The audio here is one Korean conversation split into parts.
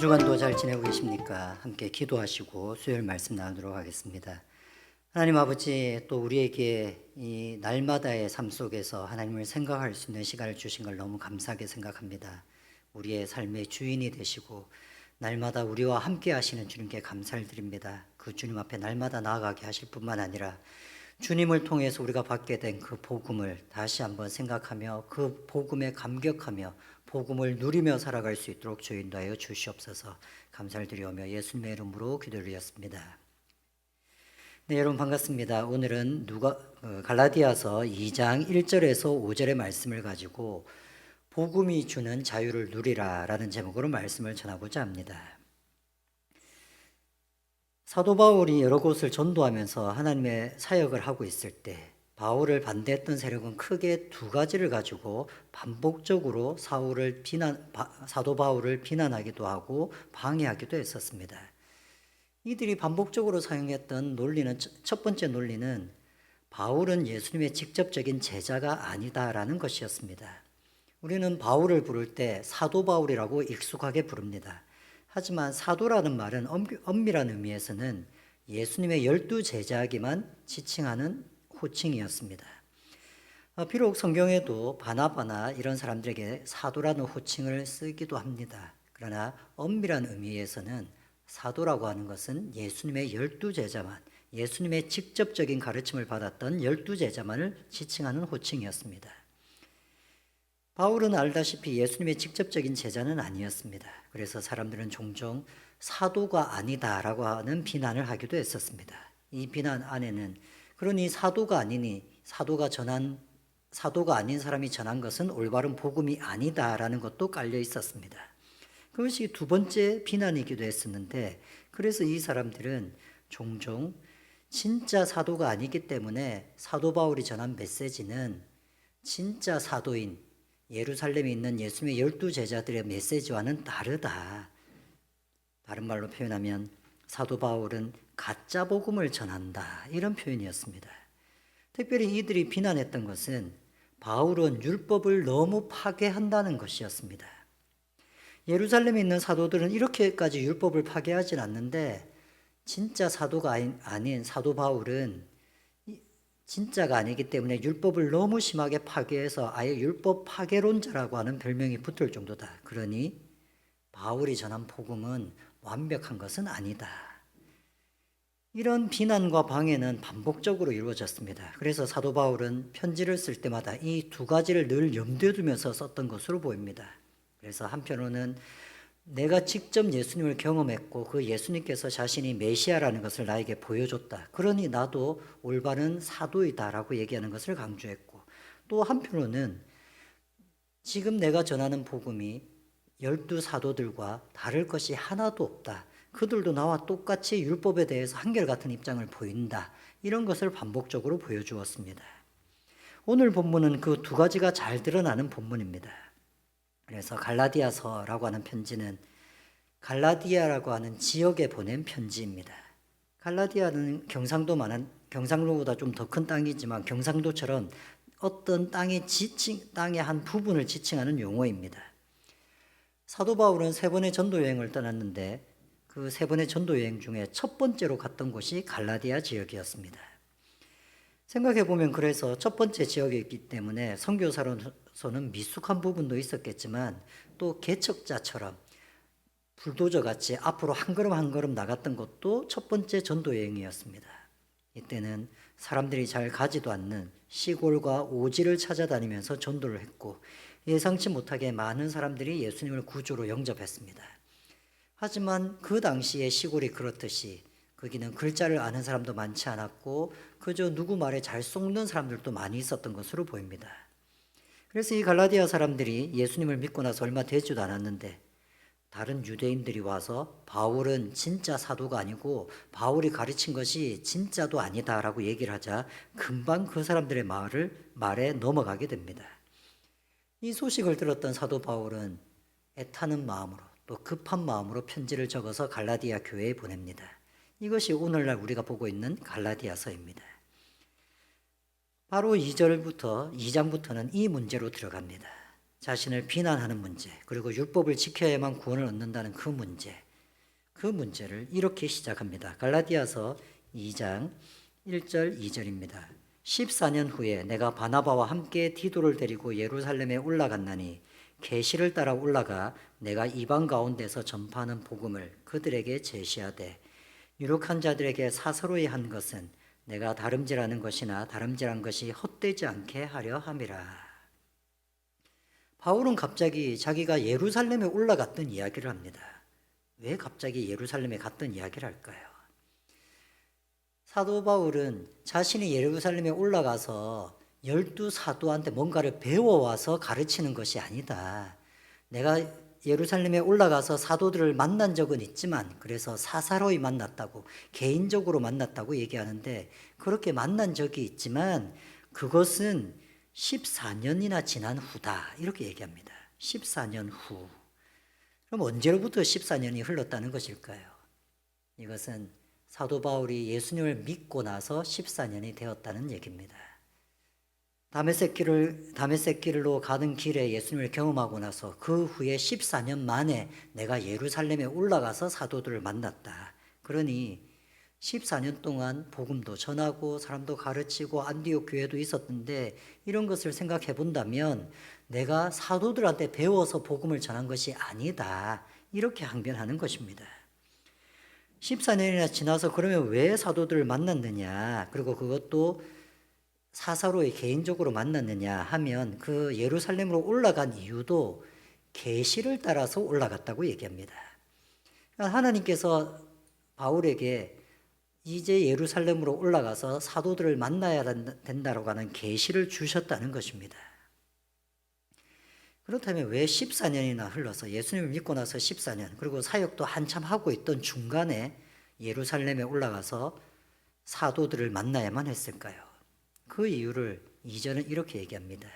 주간도 잘 지내고 계십니까? 함께 기도하시고 수요일 말씀 나누도록 하겠습니다. 하나님 아버지, 또 우리에게 이 날마다의 삶 속에서 하나님을 생각할 수 있는 시간을 주신 걸 너무 감사하게 생각합니다. 우리의 삶의 주인이 되시고 날마다 우리와 함께 하시는 주님께 감사를 드립니다. 그 주님 앞에 날마다 나아가게 하실 뿐만 아니라 주님을 통해서 우리가 받게 된 그 복음을 다시 한번 생각하며 그 복음에 감격하며 복음을 누리며 살아갈 수 있도록 주여 인도하여 주시옵소서. 감사를 드리오며 예수님의 이름으로 기도드렸습니다. 네, 여러분 반갑습니다. 오늘은 갈라디아서 2장 1절에서 5절의 말씀을 가지고 복음이 주는 자유를 누리라 라는 제목으로 말씀을 전하고자 합니다. 사도 바울이 여러 곳을 전도하면서 하나님의 사역을 하고 있을 때 바울을 반대했던 세력은 크게 두 가지를 가지고 반복적으로 사도 바울을 비난하기도 하고 방해하기도 했었습니다. 이들이 반복적으로 사용했던 논리는, 첫 번째 논리는 바울은 예수님의 직접적인 제자가 아니다라는 것이었습니다. 우리는 바울을 부를 때 사도 바울이라고 익숙하게 부릅니다. 하지만 사도라는 말은 엄밀한 의미에서는 예수님의 12제자에게만 지칭하는 호칭이었습니다. 비록 성경에도 바나바나 이런 사람들에게 사도라는 호칭을 쓰기도 합니다. 그러나 엄밀한 의미에서는 사도라고 하는 것은 예수님의 12제자만, 예수님의 직접적인 가르침을 받았던 12제자만을 지칭하는 호칭이었습니다. 바울은 알다시피 예수님의 직접적인 제자는 아니었습니다. 그래서 사람들은 종종 사도가 아니다라고 하는 비난을 하기도 했었습니다. 이 비난 안에는 그러니 사도가 아니니 사도가 아닌 사람이 전한 것은 올바른 복음이 아니다라는 것도 깔려 있었습니다. 그것이 두 번째 비난이기도 했었는데, 그래서 이 사람들은 종종 진짜 사도가 아니기 때문에 사도 바울이 전한 메시지는 진짜 사도인 예루살렘에 있는 예수님의 12제자들의 메시지와는 다르다. 다른 말로 표현하면 사도 바울은 가짜 복음을 전한다, 이런 표현이었습니다. 특별히 이들이 비난했던 것은 바울은 율법을 너무 파괴한다는 것이었습니다. 예루살렘에 있는 사도들은 이렇게까지 율법을 파괴하진 않는데 진짜 사도가 아닌 사도 바울은 진짜가 아니기 때문에 율법을 너무 심하게 파괴해서 아예 율법 파괴론자라고 하는 별명이 붙을 정도다. 그러니 바울이 전한 복음은 완벽한 것은 아니다. 이런 비난과 방해는 반복적으로 이루어졌습니다. 그래서 사도 바울은 편지를 쓸 때마다 이 두 가지를 늘 염두에 두면서 썼던 것으로 보입니다. 그래서 한편으로는 내가 직접 예수님을 경험했고 그 예수님께서 자신이 메시아라는 것을 나에게 보여줬다. 그러니 나도 올바른 사도이다라고 얘기하는 것을 강조했고, 또 한편으로는 지금 내가 전하는 복음이 12사도들과 다를 것이 하나도 없다. 그들도 나와 똑같이 율법에 대해서 한결같은 입장을 보인다. 이런 것을 반복적으로 보여주었습니다. 오늘 본문은 그 두 가지가 잘 드러나는 본문입니다. 그래서 갈라디아서라고 하는 편지는 갈라디아라고 하는 지역에 보낸 편지입니다. 갈라디아는 경상도보다 좀 더 큰 땅이지만 경상도처럼 어떤 땅의 한 부분을 지칭하는 용어입니다. 사도 바울은 3번의 전도 여행을 떠났는데 그 3번의 전도 여행 중에 첫 번째로 갔던 곳이 갈라디아 지역이었습니다. 생각해보면 그래서 첫 번째 지역이었기 때문에 선교사로서는 미숙한 부분도 있었겠지만 또 개척자처럼 불도저같이 앞으로 한 걸음 한 걸음 나갔던 것도 첫 번째 전도 여행이었습니다. 이때는 사람들이 잘 가지도 않는 시골과 오지를 찾아다니면서 전도를 했고 예상치 못하게 많은 사람들이 예수님을 구주로 영접했습니다. 하지만 그 당시의 시골이 그렇듯이 거기는 글자를 아는 사람도 많지 않았고 그저 누구 말에 잘 속는 사람들도 많이 있었던 것으로 보입니다. 그래서 이 갈라디아 사람들이 예수님을 믿고 나서 얼마 되지도 않았는데 다른 유대인들이 와서 바울은 진짜 사도가 아니고 바울이 가르친 것이 진짜도 아니다라고 얘기를 하자 금방 그 사람들의 말에 넘어가게 됩니다. 이 소식을 들었던 사도 바울은 애타는 마음으로 또 급한 마음으로 편지를 적어서 갈라디아 교회에 보냅니다. 이것이 오늘날 우리가 보고 있는 갈라디아서입니다. 바로 2장부터는 이 문제로 들어갑니다. 자신을 비난하는 문제, 그리고 율법을 지켜야만 구원을 얻는다는 그 문제를 이렇게 시작합니다. 갈라디아서 2장 1절 2절입니다. 14년 후에 내가 바나바와 함께 디도를 데리고 예루살렘에 올라갔나니 계시를 따라 올라가 내가 이방 가운데서 전파하는 복음을 그들에게 제시하되 유력한 자들에게 사서로이 한 것은 내가 다름질하는 것이나 다름질한 것이 헛되지 않게 하려 함이라. 바울은 갑자기 자기가 예루살렘에 올라갔던 이야기를 합니다. 왜 갑자기 예루살렘에 갔던 이야기를 할까요? 사도 바울은 자신이 예루살렘에 올라가서 12사도한테 뭔가를 배워와서 가르치는 것이 아니다. 내가 예루살렘에 올라가서 사도들을 만난 적은 있지만 그래서 사사로이 만났다고, 개인적으로 만났다고 얘기하는데, 그렇게 만난 적이 있지만 그것은 14년이나 지난 후다, 이렇게 얘기합니다. 14년 후. 그럼 언제로부터 14년이 흘렀다는 것일까요? 이것은 사도 바울이 예수님을 믿고 나서 14년이 되었다는 얘기입니다. 다메섹길로 가는 길에 예수님을 경험하고 나서 그 후에 14년 만에 내가 예루살렘에 올라가서 사도들을 만났다. 그러니 14년 동안 복음도 전하고 사람도 가르치고 안디옥 교회도 있었는데, 이런 것을 생각해 본다면 내가 사도들한테 배워서 복음을 전한 것이 아니다, 이렇게 항변하는 것입니다. 14년이나 지나서 그러면 왜 사도들을 만났느냐, 그리고 그것도 사사로이 개인적으로 만났느냐 하면 그 예루살렘으로 올라간 이유도 계시를 따라서 올라갔다고 얘기합니다. 하나님께서 바울에게 이제 예루살렘으로 올라가서 사도들을 만나야 된다고 하는 계시를 주셨다는 것입니다. 그렇다면 왜 14년이나 흘러서, 예수님을 믿고 나서 14년, 그리고 사역도 한참 하고 있던 중간에 예루살렘에 올라가서 사도들을 만나야만 했을까요? 그 이유를 2절은 이렇게 얘기합니다.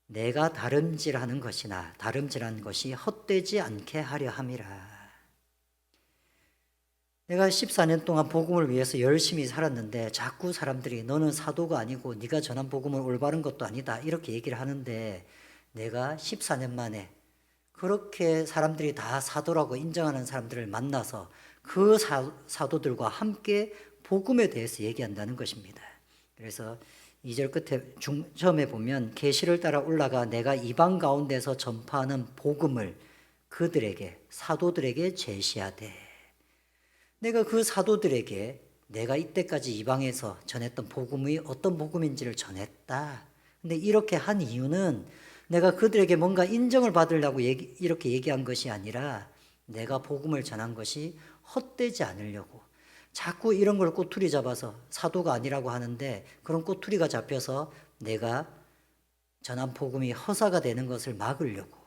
내가 다름질하는 것이나 다름질한 것이 헛되지 않게 하려 함이라. 내가 14년 동안 복음을 위해서 열심히 살았는데 자꾸 사람들이 너는 사도가 아니고 네가 전한 복음을 올바른 것도 아니다, 이렇게 얘기를 하는데, 내가 14년 만에 그렇게 사람들이 다 사도라고 인정하는 사람들을 만나서 그 사도들과 함께 복음에 대해서 얘기한다는 것입니다. 그래서 2절 끝에 처음에 보면 계시를 따라 올라가 내가 이방 가운데서 전파하는 복음을 그들에게, 사도들에게 제시하되, 내가 그 사도들에게 내가 이때까지 이방에서 전했던 복음이 어떤 복음인지를 전했다. 근데 이렇게 한 이유는 내가 그들에게 뭔가 인정을 받으려고 이렇게 얘기한 것이 아니라 내가 복음을 전한 것이 헛되지 않으려고, 자꾸 이런 걸 꼬투리 잡아서 사도가 아니라고 하는데 그런 꼬투리가 잡혀서 내가 전한 복음이 허사가 되는 것을 막으려고,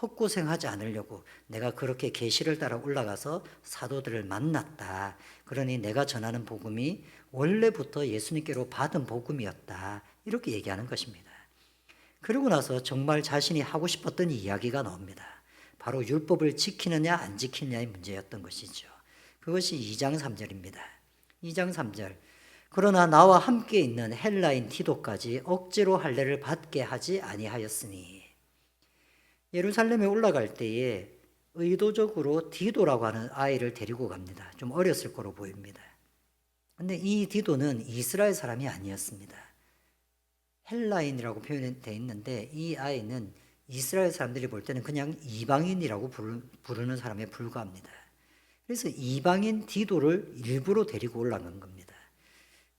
헛고생하지 않으려고 내가 그렇게 계시를 따라 올라가서 사도들을 만났다. 그러니 내가 전하는 복음이 원래부터 예수님께로 받은 복음이었다, 이렇게 얘기하는 것입니다. 그러고 나서 정말 자신이 하고 싶었던 이야기가 나옵니다. 바로 율법을 지키느냐 안 지키느냐의 문제였던 것이죠. 그것이 2장 3절입니다. 2장 3절. 그러나 나와 함께 있는 헬라인 디도까지 억지로 할례를 받게 하지 아니하였으니. 예루살렘에 올라갈 때에 의도적으로 디도라고 하는 아이를 데리고 갑니다. 좀 어렸을 거로 보입니다. 근데 이 디도는 이스라엘 사람이 아니었습니다. 헬라인이라고 표현되어 있는데 이 아이는 이스라엘 사람들이 볼 때는 그냥 이방인이라고 부르는 사람에 불과합니다. 그래서 이방인 디도를 일부러 데리고 올라간 겁니다.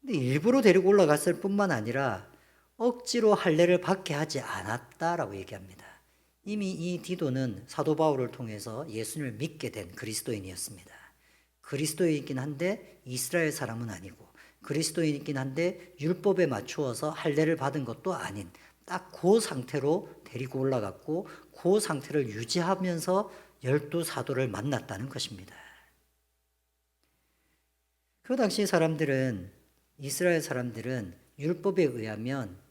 근데 일부러 데리고 올라갔을 뿐만 아니라 억지로 할례를 받게 하지 않았다라고 얘기합니다. 이미 이 디도는 사도 바울을 통해서 예수님을 믿게 된 그리스도인이었습니다. 그리스도인이긴 한데 이스라엘 사람은 아니고, 그리스도인이긴 한데 율법에 맞추어서 할례를 받은 것도 아닌 딱 그 상태로 데리고 올라갔고, 그 상태를 유지하면서 12사도를 만났다는 것입니다. 그 당시 사람들은, 이스라엘 사람들은 율법에 의하면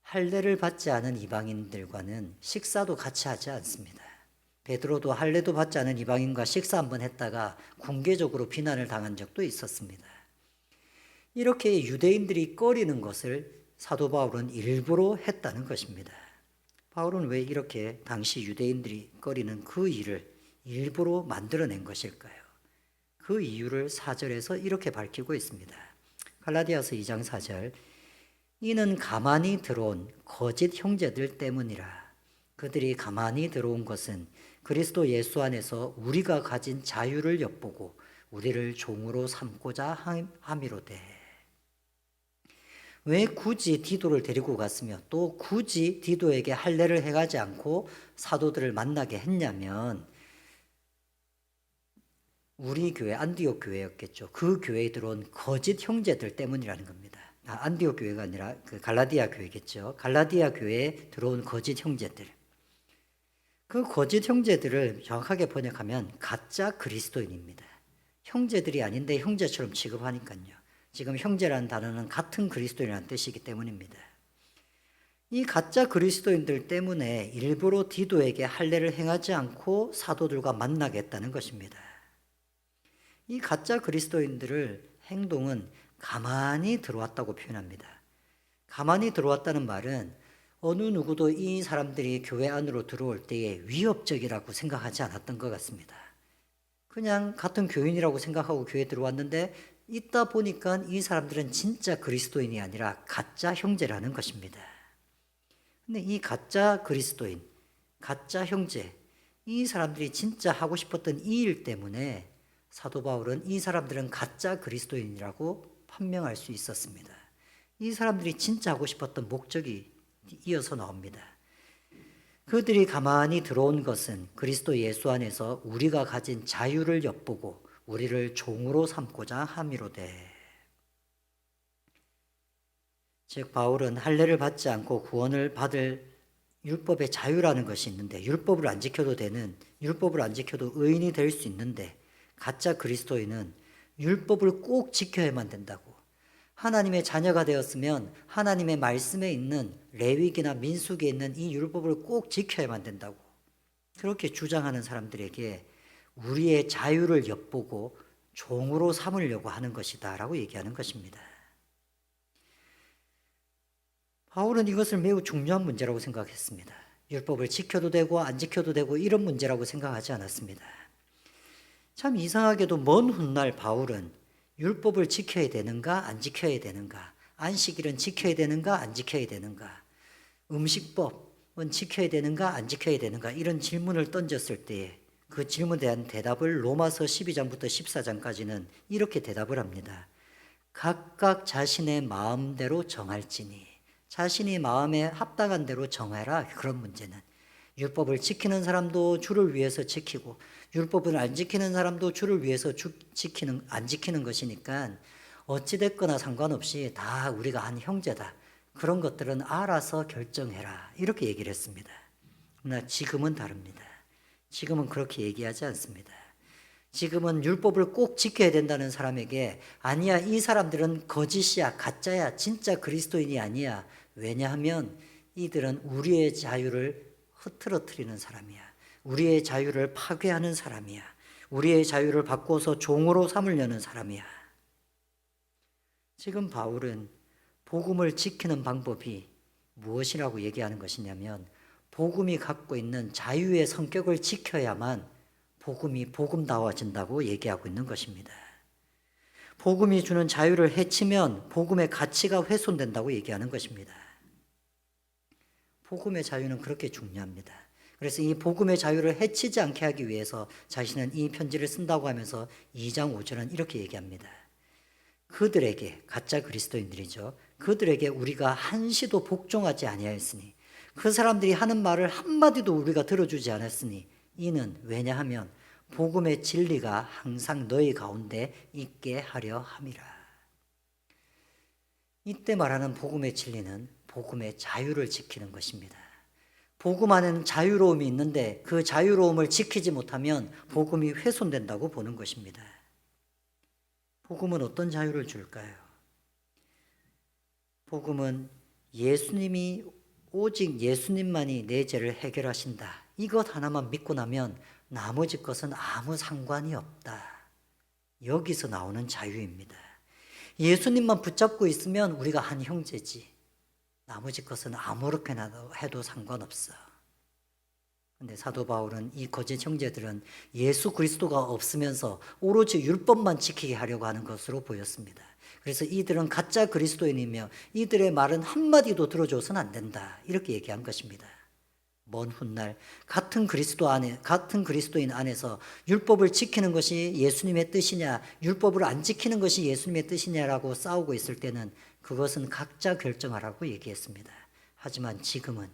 할례를 받지 않은 이방인들과는 식사도 같이 하지 않습니다. 베드로도 할례도 받지 않은 이방인과 식사 한번 했다가 공개적으로 비난을 당한 적도 있었습니다. 이렇게 유대인들이 꺼리는 것을 사도 바울은 일부러 했다는 것입니다. 바울은 왜 이렇게 당시 유대인들이 꺼리는 그 일을 일부러 만들어낸 것일까요? 그 이유를 4절에서 이렇게 밝히고 있습니다. 갈라디아서 2장 4절, 이는 가만히 들어온 거짓 형제들 때문이라. 그들이 가만히 들어온 것은 그리스도 예수 안에서 우리가 가진 자유를 엿보고 우리를 종으로 삼고자 함이로되. 왜 굳이 디도를 데리고 갔으며 또 굳이 디도에게 할례를 행하지 않고 사도들을 만나게 했냐면, 우리 교회 안디옥 교회였겠죠. 그 교회에 들어온 거짓 형제들 때문이라는 겁니다. 안디옥 교회가 아니라 그 갈라디아 교회겠죠. 갈라디아 교회에 들어온 거짓 형제들. 그 거짓 형제들을 정확하게 번역하면 가짜 그리스도인입니다. 형제들이 아닌데 형제처럼 취급하니까요. 지금 형제라는 단어는 같은 그리스도인이라는 뜻이기 때문입니다. 이 가짜 그리스도인들 때문에 일부러 디도에게 할례를 행하지 않고 사도들과 만나게 했다는 것입니다. 이 가짜 그리스도인들을 행동은 가만히 들어왔다고 표현합니다. 가만히 들어왔다는 말은 어느 누구도 이 사람들이 교회 안으로 들어올 때에 위협적이라고 생각하지 않았던 것 같습니다. 그냥 같은 교인이라고 생각하고 교회에 들어왔는데 있다 보니까 이 사람들은 진짜 그리스도인이 아니라 가짜 형제라는 것입니다. 근데 이 가짜 그리스도인, 가짜 형제, 이 사람들이 진짜 하고 싶었던 이 일 때문에 사도 바울은 이 사람들은 가짜 그리스도인이라고 판명할 수 있었습니다. 이 사람들이 진짜 하고 싶었던 목적이 이어서 나옵니다. 그들이 가만히 들어온 것은 그리스도 예수 안에서 우리가 가진 자유를 엿보고 우리를 종으로 삼고자 함이로되. 즉 바울은 할례를 받지 않고 구원을 받을 율법의 자유라는 것이 있는데, 율법을 안 지켜도 의인이 될 수 있는데, 가짜 그리스도인은 율법을 꼭 지켜야만 된다고, 하나님의 자녀가 되었으면 하나님의 말씀에 있는 레위기나 민수기에 있는 이 율법을 꼭 지켜야만 된다고 그렇게 주장하는 사람들에게 우리의 자유를 엿보고 종으로 삼으려고 하는 것이다 라고 얘기하는 것입니다. 바울은 이것을 매우 중요한 문제라고 생각했습니다. 율법을 지켜도 되고 안 지켜도 되고 이런 문제라고 생각하지 않았습니다. 참 이상하게도 먼 훗날 바울은 율법을 지켜야 되는가 안 지켜야 되는가, 안식일은 지켜야 되는가 안 지켜야 되는가, 음식법은 지켜야 되는가 안 지켜야 되는가, 이런 질문을 던졌을 때에 그 질문에 대한 대답을 로마서 12장부터 14장까지는 이렇게 대답을 합니다. 각각 자신의 마음대로 정할지니, 자신이 마음에 합당한 대로 정해라. 그런 문제는 율법을 지키는 사람도 주를 위해서 지키고 율법을 안 지키는 사람도 주를 위해서 안 지키는 것이니까 어찌됐거나 상관없이 다 우리가 한 형제다. 그런 것들은 알아서 결정해라. 이렇게 얘기를 했습니다. 그러나 지금은 다릅니다. 지금은 그렇게 얘기하지 않습니다. 지금은 율법을 꼭 지켜야 된다는 사람에게 아니야, 이 사람들은 거짓이야, 가짜야, 진짜 그리스도인이 아니야. 왜냐하면 이들은 우리의 자유를 흐트러뜨리는 사람이야. 우리의 자유를 파괴하는 사람이야. 우리의 자유를 바꿔서 종으로 삼으려는 사람이야. 지금 바울은 복음을 지키는 방법이 무엇이라고 얘기하는 것이냐면, 복음이 갖고 있는 자유의 성격을 지켜야만 복음이 복음다워진다고 얘기하고 있는 것입니다. 복음이 주는 자유를 해치면 복음의 가치가 훼손된다고 얘기하는 것입니다. 복음의 자유는 그렇게 중요합니다. 그래서 이 복음의 자유를 해치지 않게 하기 위해서 자신은 이 편지를 쓴다고 하면서 2장 5절은 이렇게 얘기합니다. 그들에게, 가짜 그리스도인들이죠, 그들에게 우리가 한시도 복종하지 아니하였으니, 그 사람들이 하는 말을 한마디도 우리가 들어주지 않았으니, 이는 왜냐하면 복음의 진리가 항상 너희 가운데 있게 하려 함이라. 이때 말하는 복음의 진리는 복음의 자유를 지키는 것입니다. 복음 안에는 자유로움이 있는데 그 자유로움을 지키지 못하면 복음이 훼손된다고 보는 것입니다. 복음은 어떤 자유를 줄까요? 복음은 예수님이, 오직 예수님만이 내 죄를 해결하신다, 이것 하나만 믿고 나면 나머지 것은 아무 상관이 없다. 여기서 나오는 자유입니다. 예수님만 붙잡고 있으면 우리가 한 형제지, 나머지 것은 아무렇게나 해도 상관없어. 근데 사도 바울은 이 거짓 형제들은 예수 그리스도가 없으면서 오로지 율법만 지키게 하려고 하는 것으로 보였습니다. 그래서 이들은 가짜 그리스도인이며 이들의 말은 한마디도 들어줘서는 안 된다. 이렇게 얘기한 것입니다. 먼 훗날 같은 그리스도인 안에서 율법을 지키는 것이 예수님의 뜻이냐, 율법을 안 지키는 것이 예수님의 뜻이냐라고 싸우고 있을 때는 그것은 각자 결정하라고 얘기했습니다. 하지만 지금은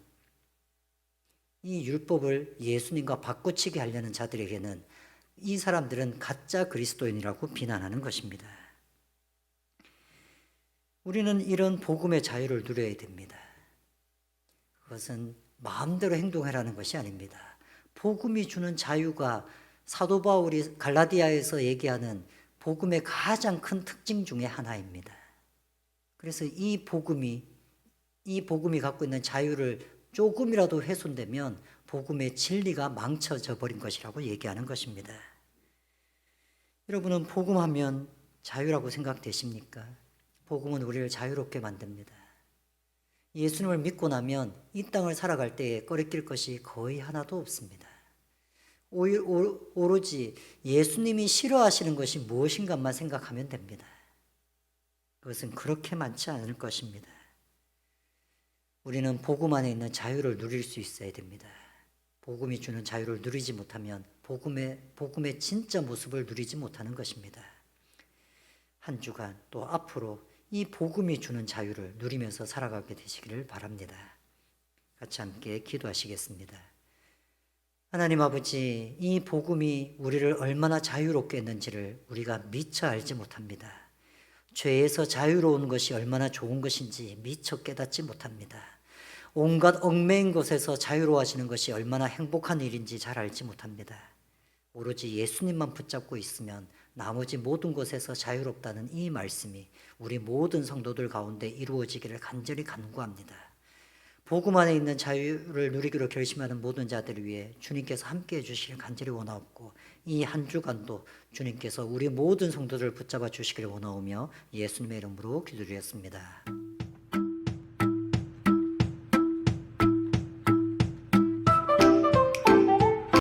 이 율법을 예수님과 바꿔치기 하려는 자들에게는 이 사람들은 가짜 그리스도인이라고 비난하는 것입니다. 우리는 이런 복음의 자유를 누려야 됩니다. 그것은 마음대로 행동하라는 것이 아닙니다. 복음이 주는 자유가 사도 바울이 갈라디아에서 얘기하는 복음의 가장 큰 특징 중에 하나입니다. 그래서 이 복음이 갖고 있는 자유를 조금이라도 훼손되면 복음의 진리가 망쳐져 버린 것이라고 얘기하는 것입니다. 여러분은 복음하면 자유라고 생각되십니까? 복음은 우리를 자유롭게 만듭니다. 예수님을 믿고 나면 이 땅을 살아갈 때에 꺼리낄 것이 거의 하나도 없습니다. 오로지 예수님이 싫어하시는 것이 무엇인가만 생각하면 됩니다. 그것은 그렇게 많지 않을 것입니다. 우리는 복음 안에 있는 자유를 누릴 수 있어야 됩니다. 복음이 주는 자유를 누리지 못하면 복음의 진짜 모습을 누리지 못하는 것입니다. 한 주간 또 앞으로 이 복음이 주는 자유를 누리면서 살아가게 되시기를 바랍니다. 같이 함께 기도하시겠습니다. 하나님 아버지, 이 복음이 우리를 얼마나 자유롭게 했는지를 우리가 미처 알지 못합니다. 죄에서 자유로운 것이 얼마나 좋은 것인지 미처 깨닫지 못합니다. 온갖 얽매인 것에서 자유로워하시는 것이 얼마나 행복한 일인지 잘 알지 못합니다. 오로지 예수님만 붙잡고 있으면 나머지 모든 것에서 자유롭다는 이 말씀이 우리 모든 성도들 가운데 이루어지기를 간절히 간구합니다. 복음 안에 있는 자유를 누리기로 결심하는 모든 자들을 위해 주님께서 함께해 주시길 간절히 원하옵고, 이 한 주간도 주님께서 우리 모든 성도들을 붙잡아 주시기를 원하오며 예수님의 이름으로 기도드렸습니다.